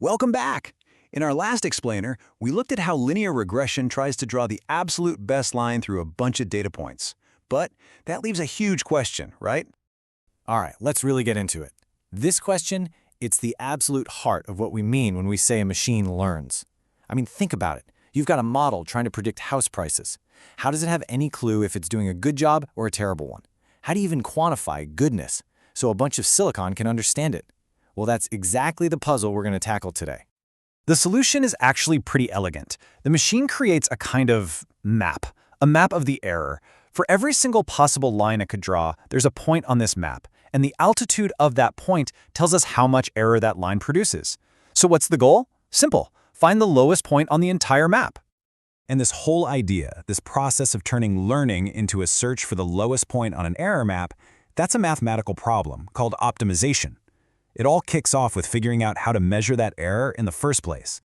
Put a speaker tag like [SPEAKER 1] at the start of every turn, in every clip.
[SPEAKER 1] Welcome back! In our last explainer, we looked at how linear regression tries to draw the absolute best line through a bunch of data points. But that leaves a huge question, right?
[SPEAKER 2] All right, let's really get into it. This question, it's the absolute heart of what we mean when we say a machine learns. I mean, think about it. You've got a model trying to predict house prices. How does it have any clue if it's doing a good job or a terrible one? How do you even quantify goodness so a bunch of silicon can understand it? Well, that's exactly the puzzle we're going to tackle today.
[SPEAKER 3] The solution is actually pretty elegant. The machine creates a kind of map, a map of the error. For every single possible line it could draw, there's a point on this map, and the altitude of that point tells us how much error that line produces. So what's the goal? Simple. Find the lowest point on the entire map. And this whole idea, this process of turning learning into a search for the lowest point on an error map, that's a mathematical problem called optimization. It all kicks off with figuring out how to measure that error in the first place.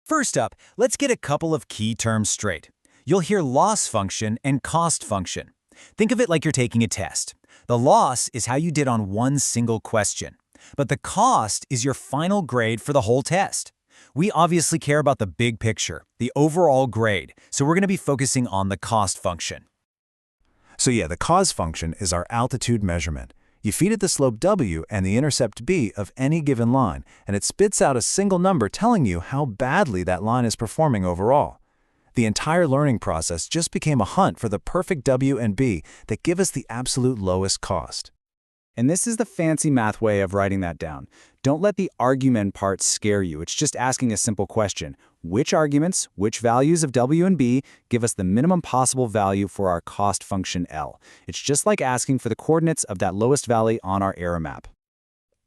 [SPEAKER 3] First up, let's get a couple of key terms straight. You'll hear loss function and cost function. Think of it like you're taking a test. The loss is how you did on one single question, but the cost is your final grade for the whole test. We obviously care about the big picture, the overall grade, so we're going to be focusing on the cost function.
[SPEAKER 4] So yeah, the cos function is our altitude measurement. You feed it the slope w and the intercept b of any given line, and it spits out a single number telling you how badly that line is performing overall. The entire learning process just became a hunt for the perfect w and b that give us the absolute lowest cost.
[SPEAKER 3] And this is the fancy math way of writing that down. Don't let the argument part scare you. It's just asking a simple question. Which arguments, which values of w and b give us the minimum possible value for our cost function L? It's just like asking for the coordinates of that lowest valley on our error map.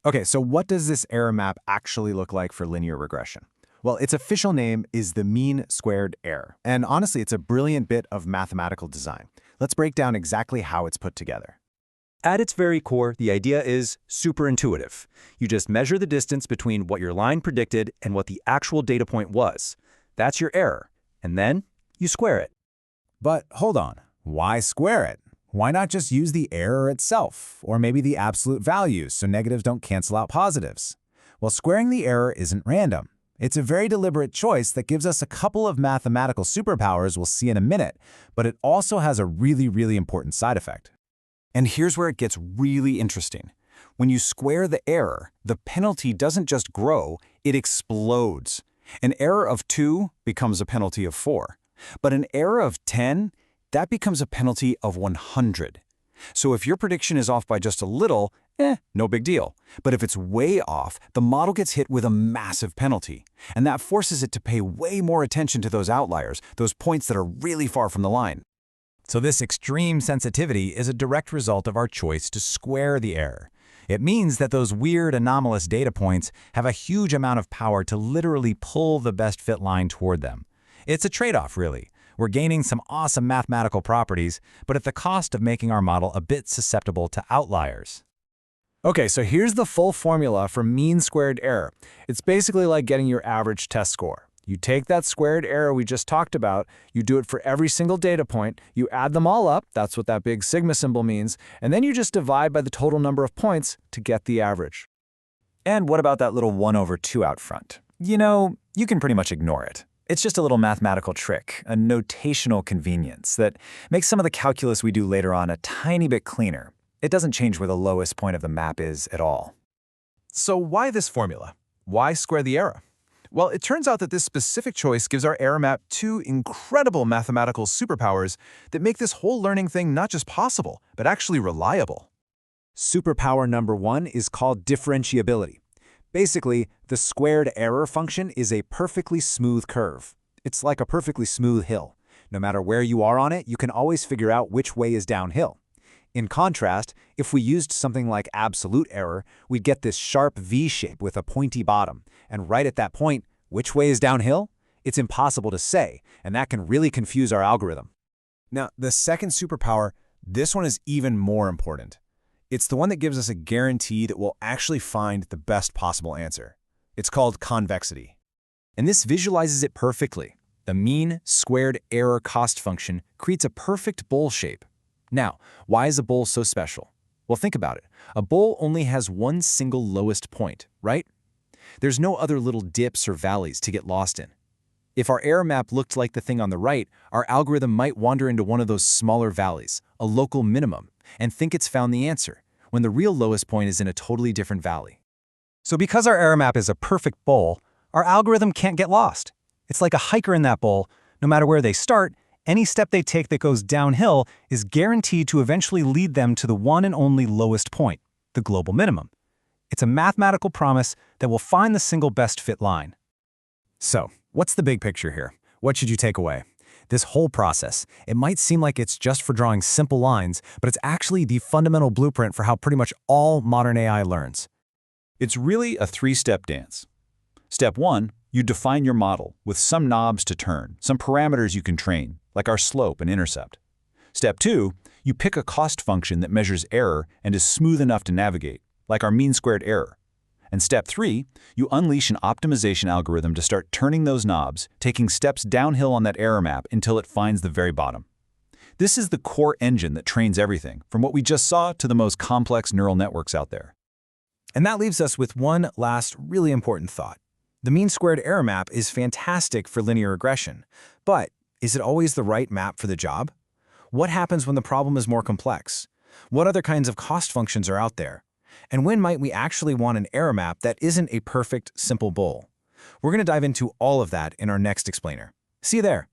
[SPEAKER 4] Okay, so what does this error map actually look like for linear regression? Well, its official name is the mean squared error. And honestly, it's a brilliant bit of mathematical design. Let's break down exactly how it's put together.
[SPEAKER 3] At its very core, the idea is super intuitive. You just measure the distance between what your line predicted and what the actual data point was. That's your error. And then you square it.
[SPEAKER 4] But hold on, why square it? Why not just use the error itself, or maybe the absolute values so negatives don't cancel out positives? Well, squaring the error isn't random. It's a very deliberate choice that gives us a couple of mathematical superpowers we'll see in a minute, but it also has a really important side effect.
[SPEAKER 3] And here's where it gets really interesting. When you square the error, the penalty doesn't just grow, it explodes. An error of 2 becomes a penalty of 4. But an error of 10, that becomes a penalty of 100. So if your prediction is off by just a little, no big deal. But if it's way off, the model gets hit with a massive penalty. And that forces it to pay way more attention to those outliers, those points that are really far from the line.
[SPEAKER 4] So this extreme sensitivity is a direct result of our choice to square the error. It means that those weird anomalous data points have a huge amount of power to literally pull the best fit line toward them. It's a trade-off, really. We're gaining some awesome mathematical properties, but at the cost of making our model a bit susceptible to outliers.
[SPEAKER 3] Okay, so here's the full formula for mean squared error. It's basically like getting your average test score. You take that squared error we just talked about, you do it for every single data point, you add them all up, that's what that big sigma symbol means, and then you just divide by the total number of points to get the average.
[SPEAKER 2] And what about that little 1/2 out front? You know, you can pretty much ignore it. It's just a little mathematical trick, a notational convenience that makes some of the calculus we do later on a tiny bit cleaner. It doesn't change where the lowest point of the map is at all.
[SPEAKER 5] So why this formula? Why square the error? Well, it turns out that this specific choice gives our error map 2 incredible mathematical superpowers that make this whole learning thing not just possible, but actually reliable.
[SPEAKER 4] Superpower number 1 is called differentiability. Basically, the squared error function is a perfectly smooth curve. It's like a perfectly smooth hill. No matter where you are on it, you can always figure out which way is downhill. In contrast, if we used something like absolute error, we'd get this sharp V shape with a pointy bottom. And right at that point, which way is downhill? It's impossible to say, and that can really confuse our algorithm. Now, the second superpower, this one is even more important. It's the one that gives us a guarantee that we'll actually find the best possible answer. It's called convexity. And this visualizes it perfectly. The mean squared error cost function creates a perfect bowl shape. Now, why is a bowl so special? Well, think about it. A bowl only has one single lowest point, right?
[SPEAKER 2] There's no other little dips or valleys to get lost in. If our error map looked like the thing on the right, our algorithm might wander into one of those smaller valleys, a local minimum, and think it's found the answer, when the real lowest point is in a totally different valley.
[SPEAKER 3] So because our error map is a perfect bowl, our algorithm can't get lost. It's like a hiker in that bowl. No matter where they start, any step they take that goes downhill is guaranteed to eventually lead them to the one and only lowest point, the global minimum. It's a mathematical promise that will find the single best fit line.
[SPEAKER 2] So, what's the big picture here? What should you take away? This whole process, it might seem like it's just for drawing simple lines, but it's actually the fundamental blueprint for how pretty much all modern AI learns.
[SPEAKER 1] It's really a three-step dance. Step 1, you define your model with some knobs to turn, some parameters you can train, like our slope and intercept. Step 2, you pick a cost function that measures error and is smooth enough to navigate, like our mean-squared error. And step 3, you unleash an optimization algorithm to start turning those knobs, taking steps downhill on that error map until it finds the very bottom. This is the core engine that trains everything, from what we just saw to the most complex neural networks out there.
[SPEAKER 2] And that leaves us with one last really important thought. The mean-squared error map is fantastic for linear regression, but is it always the right map for the job? What happens when the problem is more complex? What other kinds of cost functions are out there? And when might we actually want an error map that isn't a perfect, simple bowl? We're going to dive into all of that in our next explainer. See you there.